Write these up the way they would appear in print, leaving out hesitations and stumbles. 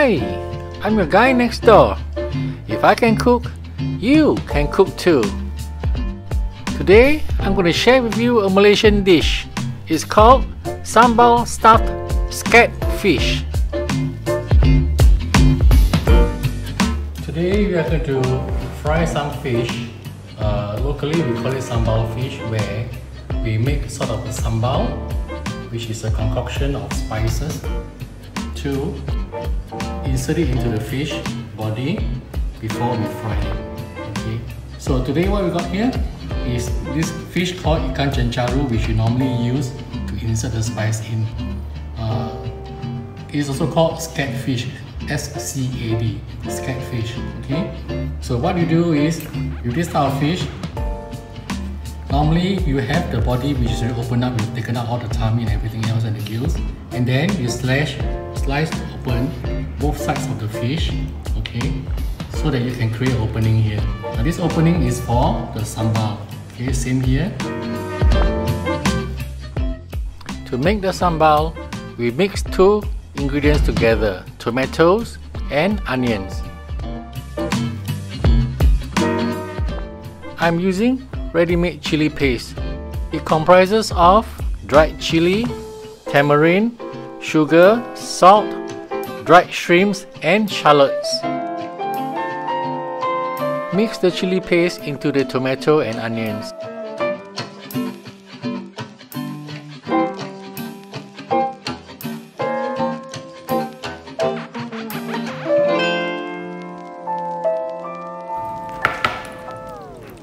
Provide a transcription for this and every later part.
Hi, I'm your guy next door. If I can cook, you can cook too. Today, I'm going to share with you a Malaysian dish. It's called Sambal-Stuffed Scad Fish. Today, we are going to fry some fish. Locally, we call it sambal fish, where we make sort of a sambal, which is a concoction of spices, to insert it into the fish body before we fry it. Okay. So today what we got here is this fish called Ikan Cencaru, which we normally use to insert the spice in. It's also called scad fish, S-C-A-D, scad fish. Okay. So what you do is, with this type of fish, normally you have the body which is already opened up, you've taken out all the tummy and everything else and the gills, and then you slice open both sides of the fish, okay, so that you can create an opening here. Now this opening is for the sambal. Okay, same here. To make the sambal, we mix two ingredients together, tomatoes and onions. I'm using ready-made chili paste. It comprises of dried chili, tamarind, sugar, salt, dried shrimps and shallots. Mix the chili paste into the tomato and onions.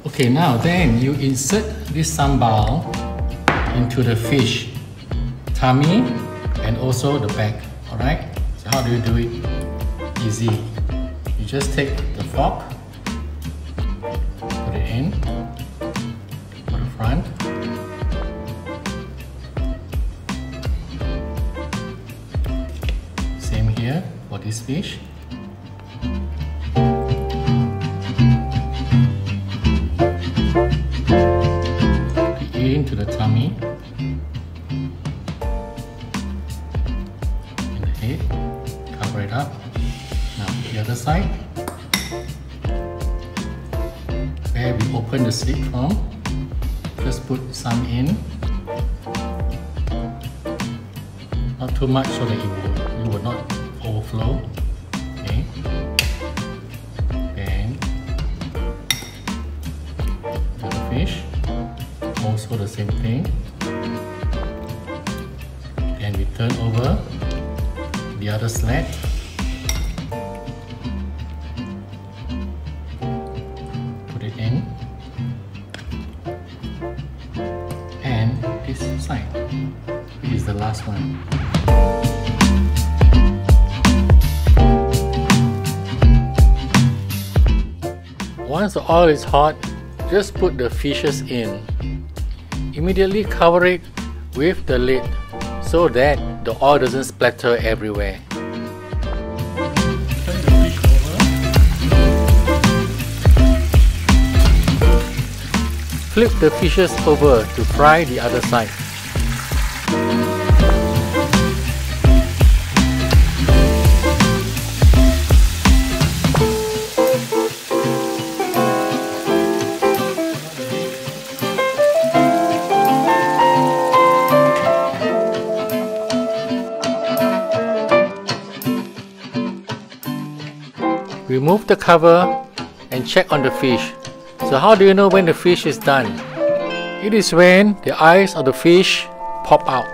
Okay, now then you insert this sambal into the fish tummy and also the back. Alright, so how do you do it? Easy. You just take the fork, put it in for the front, same here for this fish. Into the tummy and the head, cover it up. Now the other side, where we open the slit from, just put some in, not too much so that it will not overflow. Okay, then the other fish, also the same thing. Then we turn over the other slat, put it in, and this side, which is the last one. Once the oil is hot, just put the fishes in. Immediately cover it with the lid so that the oil doesn't splatter everywhere. Turn the fish over. Flip the fishes over to fry the other side. Remove the cover and check on the fish. So how do you know when the fish is done? It is when the eyes of the fish pop out.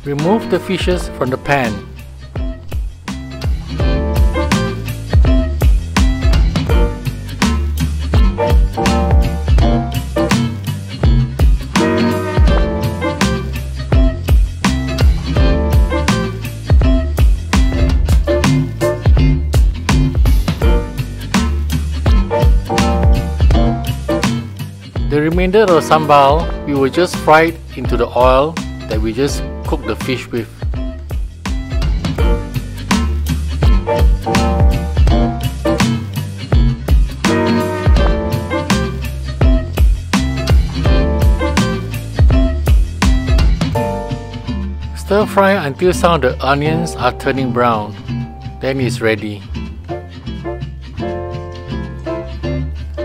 Remove the fishes from the pan. The remainder of sambal, we will just fry it into the oil that we just cooked the fish with. fry until some of the onions are turning brown. Then it's ready.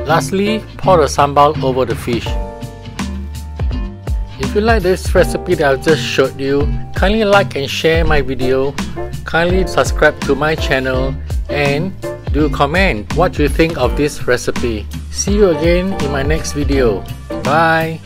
Lastly, pour the sambal over the fish. If you like this recipe that I've just showed you, kindly like and share my video, kindly subscribe to my channel, and do comment what you think of this recipe. See you again in my next video. Bye!